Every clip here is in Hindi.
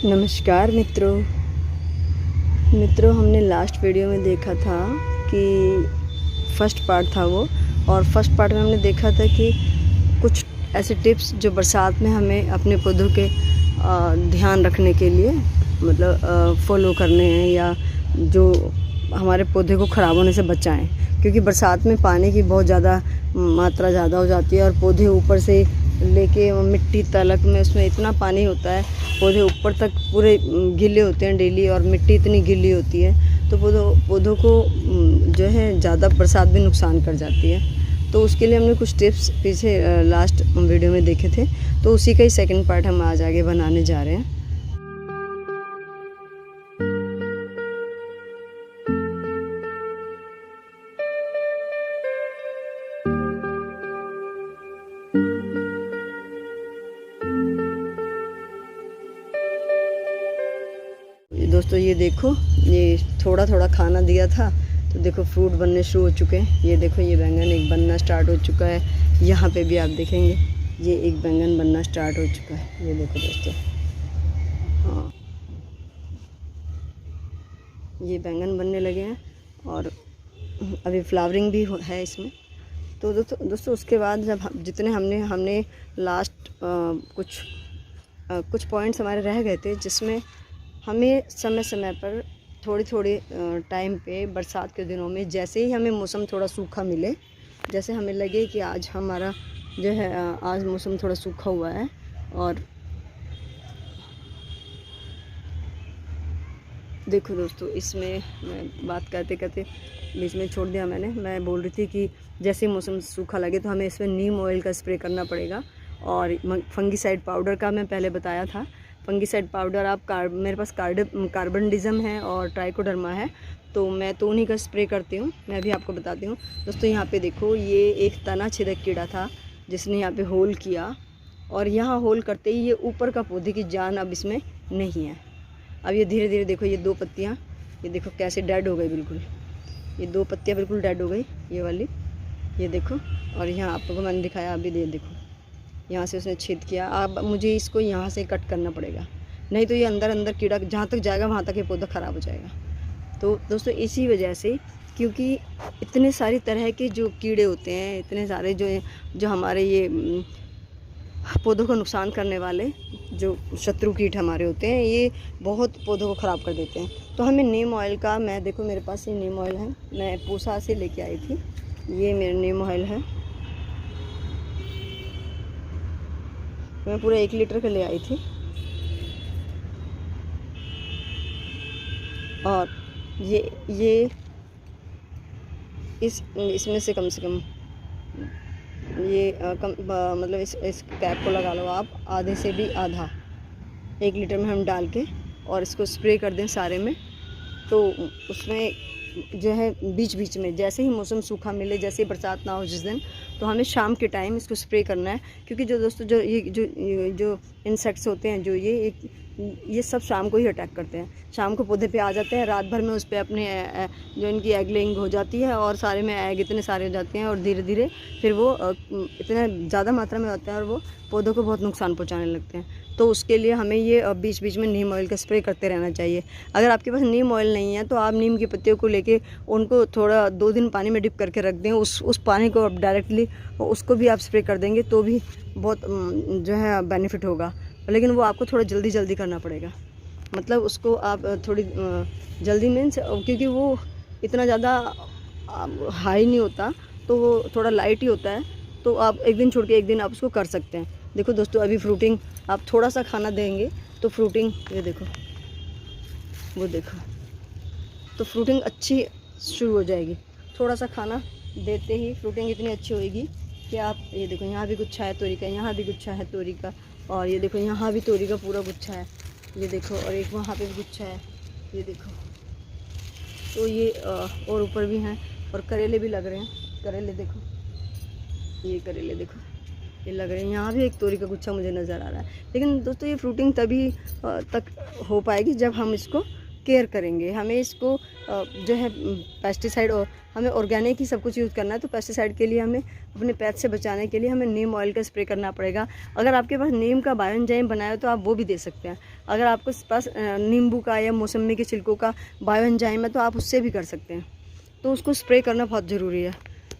नमस्कार मित्रों, हमने लास्ट वीडियो में देखा था कि फर्स्ट पार्ट था वो, और फर्स्ट पार्ट में हमने देखा था कि कुछ ऐसे टिप्स जो बरसात में हमें अपने पौधों के ध्यान रखने के लिए मतलब फॉलो करने हैं, या जो हमारे पौधे को ख़राब होने से बचाएं। क्योंकि बरसात में पानी की बहुत ज़्यादा मात्रा ज़्यादा हो जाती है और पौधे ऊपर से लेके मिट्टी तलक में उसमें इतना पानी होता है, पौधे ऊपर तक पूरे गीले होते हैं डेली, और मिट्टी इतनी गीली होती है तो पौधों को जो है ज़्यादा बरसात भी नुकसान कर जाती है। तो उसके लिए हमने कुछ टिप्स पीछे लास्ट वीडियो में देखे थे, तो उसी का ही सेकंड पार्ट हम आज आगे बनाने जा रहे हैं। दोस्तों ये देखो, ये थोड़ा थोड़ा खाना दिया था तो देखो फ्रूट बनने शुरू हो चुके हैं। ये देखो, ये बैंगन एक बनना स्टार्ट हो चुका है। यहाँ पे भी आप देखेंगे ये एक बैंगन बनना स्टार्ट हो चुका है। ये देखो दोस्तों, हाँ ये बैंगन बनने लगे हैं और अभी फ्लावरिंग भी है इसमें। तो दोस्तों उसके बाद जब जितने हमने लास्ट कुछ पॉइंट्स हमारे रह गए थे, जिसमें हमें समय समय पर थोड़ी टाइम पे बरसात के दिनों में जैसे ही हमें मौसम थोड़ा सूखा मिले, जैसे हमें लगे कि आज हमारा जो है आज मौसम थोड़ा सूखा हुआ है, और देखो दोस्तों इसमें मैं बात करते करते बीच में छोड़ दिया मैं बोल रही थी कि जैसे मौसम सूखा लगे तो हमें इसमें नीम ऑयल का स्प्रे करना पड़ेगा। और फंगीसाइड पाउडर का मैं पहले बताया था। फंगीसाइड पाउडर आप मेरे पास कार्बनडिज़म है और ट्राइकोडर्मा है, तो मैं तो उन्हीं का स्प्रे करती हूँ। मैं भी आपको बताती हूँ। दोस्तों यहाँ पे देखो, ये एक तना छेदक कीड़ा था जिसने यहाँ पे होल किया, और यहाँ होल करते ही ये ऊपर का पौधे की जान अब इसमें नहीं है। अब ये धीरे धीरे देखो, ये 2 पत्तियाँ ये देखो कैसे डेड हो गई बिल्कुल। ये 2 पत्तियाँ बिल्कुल डेड हो गई, ये वाली, ये देखो। और यहाँ आपको मैंने दिखाया, अभी देखो यहाँ से उसने छेद किया। अब मुझे इसको यहाँ से कट करना पड़ेगा, नहीं तो ये अंदर कीड़ा जहाँ तक जाएगा वहाँ तक ये पौधा ख़राब हो जाएगा। तो दोस्तों इसी वजह से, क्योंकि इतने सारी तरह के जो कीड़े होते हैं, इतने सारे जो हमारे ये पौधों को नुकसान करने वाले जो शत्रु कीट हमारे होते हैं, ये बहुत पौधों को ख़राब कर देते हैं। तो हमें नीम ऑयल का, मैं देखो मेरे पास ये नीम ऑयल है, मैं पूसा से लेके आई थी। ये मेरा नीम ऑयल है, मैं पूरा 1 लीटर का ले आई थी। और ये इसमें से कम ये मतलब इस कैप को लगा लो आप, आधे से भी आधा 1 लीटर में हम डाल के और इसको स्प्रे कर दें सारे में। तो उसमें जो है बीच में जैसे ही मौसम सूखा मिले, जैसे ही बरसात ना हो जिस दिन, तो हमें शाम के टाइम इसको स्प्रे करना है। क्योंकि जो दोस्तों जो इंसेक्ट्स होते हैं, जो ये सब शाम को ही अटैक करते हैं। शाम को पौधे पे आ जाते हैं, रात भर में उस पर अपने जो इनकी एग लेइंग हो जाती है, और सारे में एग इतने सारे हो जाते हैं, और धीरे धीरे फिर वो इतने ज़्यादा मात्रा में होते हैं और वो पौधों को बहुत नुकसान पहुंचाने लगते हैं। तो उसके लिए हमें ये बीच में नीम ऑयल का स्प्रे करते रहना चाहिए। अगर आपके पास नीम ऑयल नहीं है तो आप नीम की पत्तियों को लेके उनको थोड़ा 2 दिन पानी में डिप करके रख दें। उस पानी को आप डायरेक्टली उसको भी आप स्प्रे कर देंगे तो भी बहुत जो है बेनिफिट होगा। लेकिन वो आपको थोड़ा जल्दी करना पड़ेगा। मतलब उसको आप थोड़ी जल्दी मीन्स, क्योंकि वो इतना ज़्यादा हाई नहीं होता, तो वो थोड़ा लाइट ही होता है। तो आप एक दिन छोड़ के एक दिन आप उसको कर सकते हैं। देखो दोस्तों, अभी फ्रूटिंग आप थोड़ा सा खाना देंगे तो फ्रूटिंग, ये देखो, वो देखो, तो फ्रूटिंग अच्छी शुरू हो जाएगी। थोड़ा सा खाना देते ही फ्रूटिंग इतनी अच्छी होएगी कि आप, ये देखो यहाँ भी गुच्छा है तोरी का, यहाँ भी गुच्छा है तोरी का, और ये देखो यहाँ भी तोरी का पूरा गुच्छा है, ये देखो, और एक वहाँ पे भी गुच्छा है, ये देखो। तो ये और ऊपर भी हैं, और करेले भी लग रहे हैं। करेले देखो, ये करेले देखो, ये लग रहे हैं। यहाँ भी एक तोरी का गुच्छा मुझे नज़र आ रहा है। लेकिन दोस्तों ये फ्रूटिंग तभी तक हो पाएगी जब हम इसको केयर करेंगे। हमें इसको जो है पेस्टिसाइड और हमें ऑर्गेनिक ही सब कुछ यूज़ करना है। तो पेस्टिसाइड के लिए हमें अपने पेट से बचाने के लिए हमें नीम ऑयल का स्प्रे करना पड़ेगा। अगर आपके पास नीम का बायोएंजाइम बनाया हो तो आप वो भी दे सकते हैं। अगर आपके पास नींबू का या मौसमी के छिलकों का बायोएंजाइम है तो आप उससे भी कर सकते हैं। तो उसको स्प्रे करना बहुत ज़रूरी है।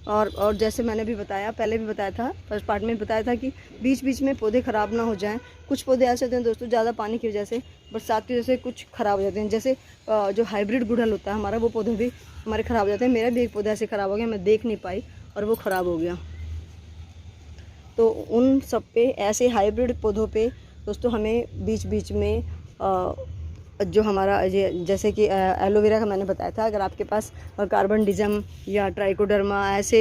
और जैसे मैंने भी बताया, पहले भी बताया था, फर्स्ट पार्ट में बताया था कि बीच बीच में पौधे ख़राब ना हो जाएं। कुछ पौधे ऐसे होते हैं दोस्तों, ज़्यादा पानी की वजह से, बरसात की वजह से कुछ ख़राब हो जाते हैं। जैसे जो हाइब्रिड गुड़हल होता है हमारा, वो पौधे भी हमारे ख़राब हो जाते हैं। मेरा भी एक पौधा ऐसे ख़राब हो गया, मैं देख नहीं पाई और वो ख़राब हो गया। तो उन सब पे, ऐसे हाइब्रिड पौधों पे दोस्तों हमें बीच बीच में जो हमारा जैसे कि एलोवेरा का मैंने बताया था, अगर आपके पास कार्बनडिज़म या ट्राइकोडर्मा ऐसे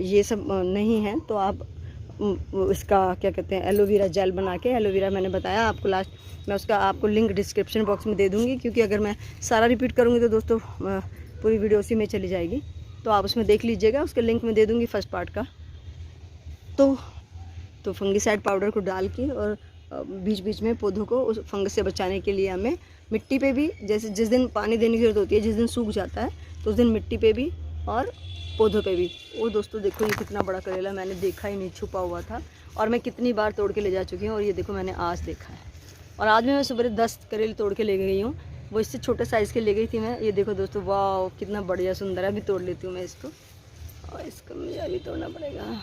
ये सब नहीं है तो आप इसका क्या कहते हैं एलोवेरा जेल बना के, एलोवेरा मैंने बताया आपको लास्ट, मैं उसका आपको लिंक डिस्क्रिप्शन बॉक्स में दे दूँगी, क्योंकि अगर मैं सारा रिपीट करूँगी तो दोस्तों पूरी वीडियो उसी में चली जाएगी। तो आप उसमें देख लीजिएगा, उसके लिंक में दे दूँगी फर्स्ट पार्ट का। तो फंगिसाइड पाउडर को डाल के और बीच बीच में पौधों को उस फंगस से बचाने के लिए हमें मिट्टी पे भी, जैसे जिस दिन पानी देने की ज़रूरत होती है, जिस दिन सूख जाता है तो उस दिन मिट्टी पे भी और पौधों पे भी। वो दोस्तों देखो, ये कितना बड़ा करेला, मैंने देखा ही नहीं, छुपा हुआ था और मैं कितनी बार तोड़ के ले जा चुकी हूँ। और ये देखो मैंने आज देखा है। और आज भी मैं सुबह 10 करेले तोड़ के ले गई हूँ। वो इससे छोटे साइज़ के ले गई थी मैं। ये देखो दोस्तों, वाह कितना बढ़िया सुंदर है। अभी तोड़ लेती हूँ मैं इसको, और इसको मुझे अभी तोड़ना पड़ेगा।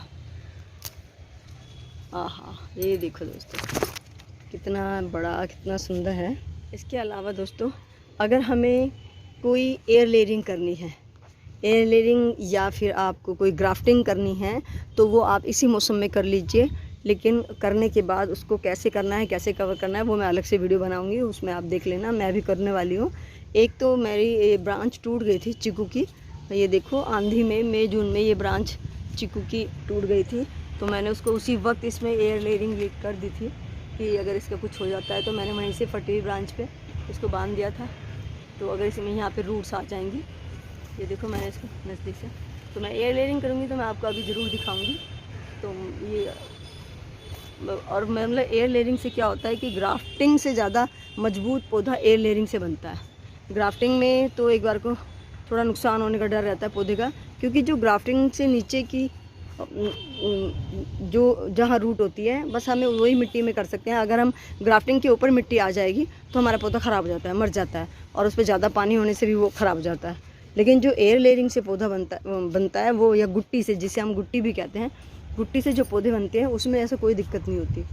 आहा, ये देखो दोस्तों कितना बड़ा, कितना सुंदर है। इसके अलावा दोस्तों, अगर हमें कोई एयर लेयरिंग करनी है, एयर लेयरिंग या फिर आपको कोई ग्राफ्टिंग करनी है तो वो आप इसी मौसम में कर लीजिए। लेकिन करने के बाद उसको कैसे करना है, कैसे कवर करना है, वो मैं अलग से वीडियो बनाऊंगी, उसमें आप देख लेना। मैं भी करने वाली हूँ। एक तो मेरी ये ब्रांच टूट गई थी चीकू की, ये देखो आंधी में मई जून में ये ब्रांच चीकू की टूट गई थी। तो मैंने उसको उसी वक्त इसमें एयर लेयरिंग कर दी थी कि अगर इसका कुछ हो जाता है तो मैंने वहीं से फटी हुई ब्रांच पे इसको बांध दिया था। तो अगर इसमें यहाँ पे रूट्स आ जाएंगी, ये देखो मैंने इसको नज़दीक से, तो मैं एयर लेयरिंग करूँगी तो मैं आपको अभी ज़रूर दिखाऊँगी। तो ये और मतलब एयर लेयरिंग से क्या होता है कि ग्राफ्टिंग से ज़्यादा मजबूत पौधा एयर लेयरिंग से बनता है। ग्राफ्टिंग में तो एक बार को थोड़ा नुकसान होने का डर रहता है पौधे का, क्योंकि जो ग्राफ्टिंग से नीचे की जो जहाँ रूट होती है बस हमें वही मिट्टी में कर सकते हैं। अगर हम ग्राफ्टिंग के ऊपर मिट्टी आ जाएगी तो हमारा पौधा ख़राब हो जाता है, मर जाता है, और उस पर ज़्यादा पानी होने से भी वो ख़राब हो जाता है। लेकिन जो एयर लेयरिंग से पौधा बनता है वो, या गुट्टी से, जिसे हम गुट्टी भी कहते हैं, गुट्टी से जो पौधे बनते हैं उसमें ऐसा कोई दिक्कत नहीं होती।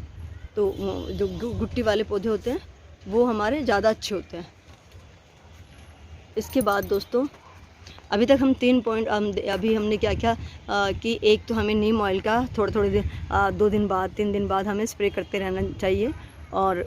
तो जो गुट्टी वाले पौधे होते हैं वो हमारे ज़्यादा अच्छे होते हैं। इसके बाद दोस्तों, अभी तक हम 3 पॉइंट अभी हमने क्या किया कि एक तो हमें नीम ऑयल का थोड़े दिन 2 दिन बाद 3 दिन बाद हमें स्प्रे करते रहना चाहिए। और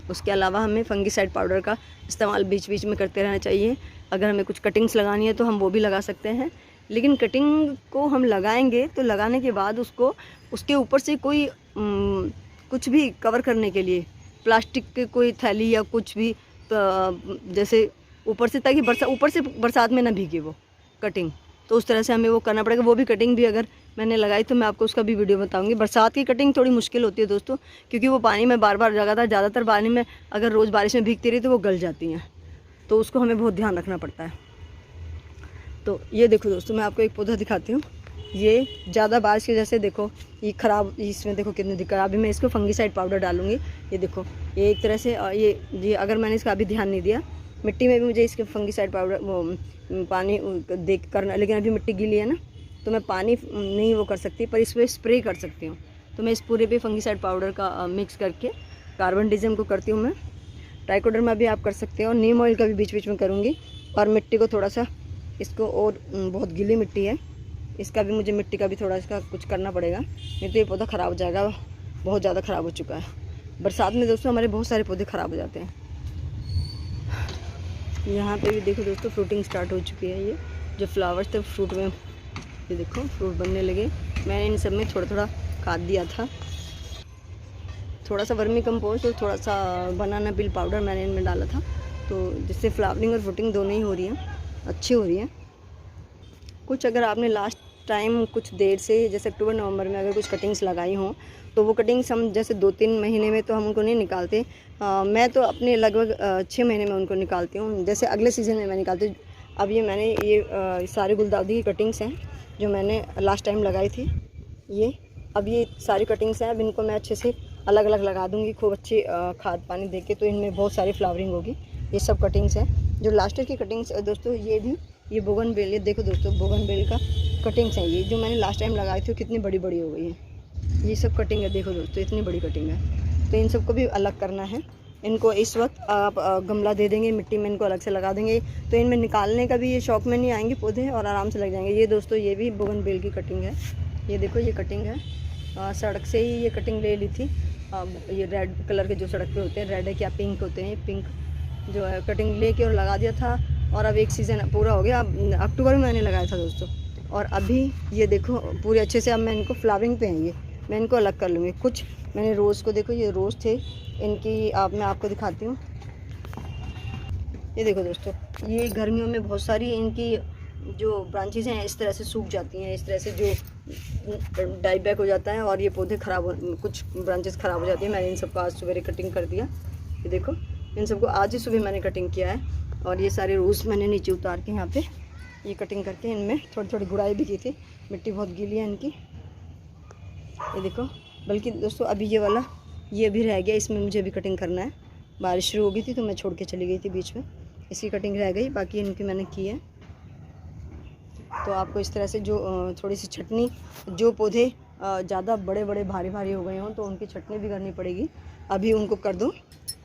उसके अलावा हमें फंगिसाइड पाउडर का इस्तेमाल बीच बीच में करते रहना चाहिए। अगर हमें कुछ कटिंग्स लगानी है तो हम वो भी लगा सकते हैं। लेकिन कटिंग को हम लगाएंगे तो लगाने के बाद उसको, उसके ऊपर से कोई कुछ भी कवर करने के लिए प्लास्टिक की कोई थैली या कुछ भी जैसे ऊपर से, ताकि ऊपर से बरसात में ना भीगे वो कटिंग, तो उस तरह से हमें वो करना पड़ेगा। वो भी कटिंग भी अगर मैंने लगाई तो मैं आपको उसका भी वीडियो बताऊंगी। बरसात की कटिंग थोड़ी मुश्किल होती है दोस्तों, क्योंकि वो पानी में बार बार ज़्यादातर पानी में अगर रोज़ बारिश में भीगती रही तो वो गल जाती हैं, तो उसको हमें बहुत ध्यान रखना पड़ता है। तो ये देखो दोस्तों, मैं आपको एक पौधा दिखाती हूँ। ये ज़्यादा बारिश की वजह से देखो ये ख़राब, इसमें देखो कितनी दिक्कत। अभी मैं इसको फंगिसाइड पाउडर डालूँगी। ये देखो, ये एक तरह से ये अगर मैंने इसका अभी ध्यान नहीं दिया, मिट्टी में भी मुझे इसके फंगिसाइड पाउडर वो पानी देख करना, लेकिन अभी मिट्टी गीली है ना, तो मैं पानी नहीं वो कर सकती, पर इस पर स्प्रे कर सकती हूँ। तो मैं इस पूरे पे फंगिसाइड पाउडर का मिक्स करके कार्बनडिज़म को करती हूँ मैं। ट्राइकोडर्मा भी आप कर सकते हो, और नीम ऑयल का भी बीच बीच में करूँगी। और मिट्टी को थोड़ा सा इसको, और बहुत गीली मिट्टी है, इसका भी मुझे मिट्टी का भी थोड़ा इसका कुछ करना पड़ेगा, नहीं तो ये पौधा ख़राब हो जाएगा, बहुत ज़्यादा ख़राब हो चुका है। बरसात में दोस्तों हमारे बहुत सारे पौधे ख़राब हो जाते हैं। यहाँ पे भी देखो दोस्तों, फ्रूटिंग स्टार्ट हो चुकी है। ये जो फ्लावर्स थे फ्रूट में, ये देखो फ्रूट बनने लगे। मैंने इन सब में थोड़ा थोड़ा खाद दिया था, थोड़ा सा वर्मी कंपोस्ट और थोड़ा सा बनाना पिल पाउडर मैंने इनमें डाला था, तो जिससे फ्लावरिंग और फ्रूटिंग दोनों ही हो रही हैं, अच्छी हो रही हैं। कुछ अगर आपने लास्ट टाइम कुछ देर से, जैसे अक्टूबर नवंबर में अगर कुछ कटिंग्स लगाई हों तो वो कटिंग्स हम जैसे 2-3 महीने में तो हम उनको नहीं निकालते। मैं तो अपने लगभग 6 महीने में उनको निकालती हूँ, जैसे अगले सीज़न में मैं निकालती हूँ। अब ये मैंने ये सारे गुलदाउदी की कटिंग्स हैं जो मैंने लास्ट टाइम लगाई थी ये। अब ये सारी कटिंग्स हैं, अब इनको मैं अच्छे से अलग अलग लगा दूँगी, खूब अच्छी खाद पानी दे के, तो इनमें बहुत सारी फ्लावरिंग होगी। ये सब कटिंग्स हैं जो लास्ट ईयर की कटिंग्स दोस्तों। ये बोगनवेल, ये देखो दोस्तों बोगनवेल का कटिंग्स हैं ये जो मैंने लास्ट टाइम लगाई थी, कितनी बड़ी बड़ी हो गई है। ये सब कटिंग है, देखो दोस्तों इतनी बड़ी कटिंग है। तो इन सबको भी अलग करना है। इनको इस वक्त आप गमला दे देंगे, मिट्टी में इनको अलग से लगा देंगे, तो इनमें निकालने का भी ये शौक में नहीं आएंगे पौधे, और आराम से लग जाएंगे। ये दोस्तों ये भी बोगनवेल की कटिंग है, ये देखो ये कटिंग है। सड़क से ही ये कटिंग ले ली थी। ये रेड कलर के जो सड़क पे होते हैं, रेड है क्या पिंक होते हैं, पिंक जो है कटिंग लेके और लगा दिया था। और अब एक सीज़न पूरा हो गया, अक्टूबर में मैंने लगाया था दोस्तों। और अभी ये देखो पूरे अच्छे से अब मैं इनको फ्लावरिंग पे हैं, ये मैं इनको अलग कर लूँगी। कुछ मैंने रोज़ को, देखो ये रोज़ थे इनकी, मैं आपको दिखाती हूँ। ये देखो दोस्तों, ये गर्मियों में बहुत सारी इनकी जो ब्रांचेज हैं इस तरह से सूख जाती हैं, इस तरह से जो डाई बैक हो जाता है और ये पौधे ख़राब हो, कुछ ब्रांचेस ख़राब हो जाती हैं। मैंने इन सबको आज सवेरे कटिंग कर दिया। ये देखो इन सबको आज ही सुबह मैंने कटिंग किया है। और ये सारे रोज़ मैंने नीचे उतार के यहाँ पे ये कटिंग करके इनमें थोड़ी थोड़ी गुड़ाई भी की थी। मिट्टी बहुत गीली है इनकी, ये देखो। बल्कि दोस्तों अभी ये वाला ये भी रह गया, इसमें मुझे भी कटिंग करना है। बारिश शुरू हो गई थी तो मैं छोड़ के चली गई थी बीच में, इसकी कटिंग रह गई, बाकी इनकी मैंने की है। तो आपको इस तरह से जो थोड़ी सी छटनी, जो पौधे ज़्यादा बड़े बड़े भारी भारी हो गए हों तो उनकी छटनी भी करनी पड़ेगी। अभी उनको कर दो,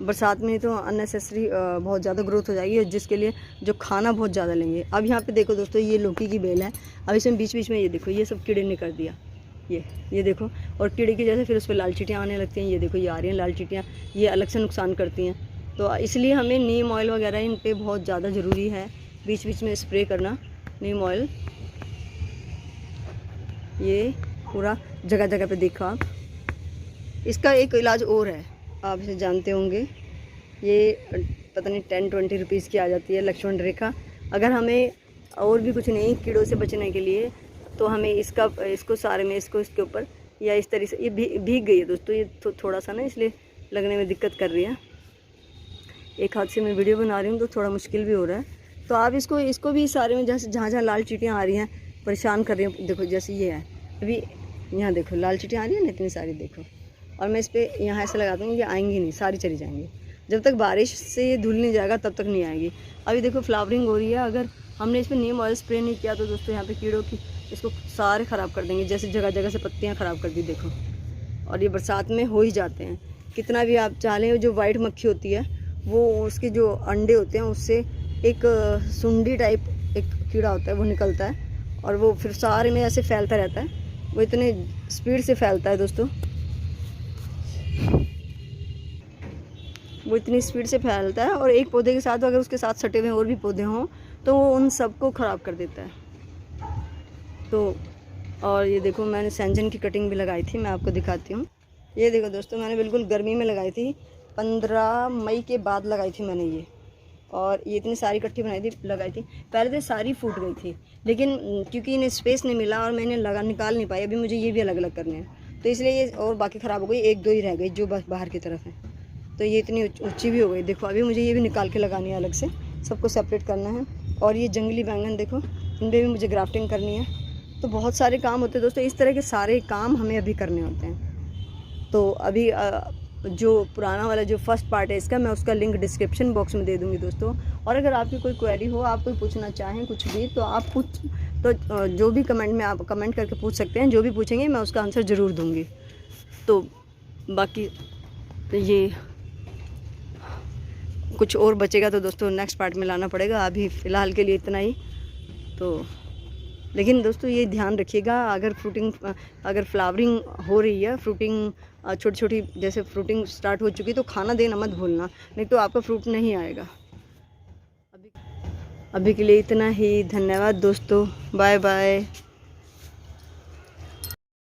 बरसात में तो अननेसेसरी बहुत ज़्यादा ग्रोथ हो जाएगी, जिसके लिए जो खाना बहुत ज़्यादा लेंगे। अब यहाँ पे देखो दोस्तों ये लौकी की बेल है, अब इसमें बीच बीच में ये देखो ये सब कीड़े ने कर दिया, ये देखो। और कीड़े की जैसे फिर उस पर लाल चींटियाँ आने लगती हैं, ये देखो ये आ रही हैं लाल चींटियाँ, ये अलग से नुकसान करती हैं। तो इसलिए हमें नीम ऑयल वगैरह इन पर बहुत ज़्यादा ज़रूरी है, बीच बीच में स्प्रे करना नीम ऑयल। ये पूरा जगह जगह पे देखो आप। इसका एक इलाज और है, आप इसे जानते होंगे, ये पता नहीं 10-20 रुपीज़ की आ जाती है, लक्ष्मण रेखा। अगर हमें और भी कुछ नहीं कीड़ों से बचने के लिए तो हमें इसको सारे में इसको इसके ऊपर या इस तरह से, ये भीग गई है दोस्तों, ये थोड़ा सा ना इसलिए लगने में दिक्कत कर रही है। एक हाथ से मैं वीडियो बना रही हूँ तो थोड़ा मुश्किल भी हो रहा है। तो आप इसको भी सारे में, जैसे जहाँ जहाँ लाल चींटियाँ आ रही हैं परेशान कर रही हैं, देखो जैसे ये है अभी यहाँ देखो लाल चींटियाँ आ रही है ना इतनी सारी, देखो। और मैं इस पर यहाँ ऐसे लगा दूँगी, ये आएंगी नहीं, सारी चली जाएंगी। जब तक बारिश से ये धुल नहीं जाएगा तब तक नहीं आएगी। अभी देखो फ्लावरिंग हो रही है, अगर हमने इसमें नीम ऑयल स्प्रे नहीं किया तो दोस्तों यहाँ पे कीड़ों की इसको सारे ख़राब कर देंगे, जैसे जगह जगह से पत्तियाँ ख़राब कर दी देखो। और ये बरसात में हो ही जाते हैं, कितना भी आप चाह लें। जो वाइट मक्खी होती है वो उसके जो अंडे होते हैं उससे एक सुंडी टाइप एक कीड़ा होता है वो निकलता है, और वो फिर सारे में ऐसे फैलता रहता है। वो इतने स्पीड से फैलता है दोस्तों, वो इतनी स्पीड से फैलता है, और एक पौधे के साथ अगर उसके साथ सटे हुए और भी पौधे हों तो वो उन सबको ख़राब कर देता है। तो और ये देखो मैंने सैंजन की कटिंग भी लगाई थी, मैं आपको दिखाती हूँ। ये देखो दोस्तों मैंने बिल्कुल गर्मी में लगाई थी, 15 मई के बाद लगाई थी मैंने ये। और ये इतनी सारी इकट्ठी लगाई थी। पहले तो सारी फूट गई थी, लेकिन क्योंकि इन्हें स्पेस नहीं मिला और मैंने निकाल नहीं पाई। अभी मुझे ये भी अलग अलग करने हैं, तो इसलिए ये और बाकी ख़राब हो गई, 1-2 ही रह गई जो बस बाहर की तरफ है। तो ये इतनी ऊंची भी हो गई, देखो। अभी मुझे ये भी निकाल के लगानी है अलग से, सबको सेपरेट करना है। और ये जंगली बैंगन देखो, इन पर भी मुझे ग्राफ्टिंग करनी है। तो बहुत सारे काम होते हैं दोस्तों, इस तरह के सारे काम हमें अभी करने होते हैं। तो अभी जो पुराना वाला जो फर्स्ट पार्ट है इसका, मैं उसका लिंक डिस्क्रिप्शन बॉक्स में दे दूँगी दोस्तों। और अगर आपकी कोई क्वेरी हो, आप कोई पूछना चाहें कुछ भी, तो आप जो भी कमेंट में आप कमेंट करके पूछ सकते हैं। जो भी पूछेंगे मैं उसका आंसर ज़रूर दूँगी। तो बाकी ये कुछ और बचेगा तो दोस्तों नेक्स्ट पार्ट में लाना पड़ेगा। अभी फ़िलहाल के लिए इतना ही। तो लेकिन दोस्तों ये ध्यान रखिएगा, अगर फ्लावरिंग हो रही है, फ्रूटिंग छोटी छोटी जैसे फ्रूटिंग स्टार्ट हो चुकी, तो खाना देना मत भूलना, नहीं तो आपका फ्रूट नहीं आएगा। अभी के लिए इतना ही। धन्यवाद दोस्तों, बाय बाय।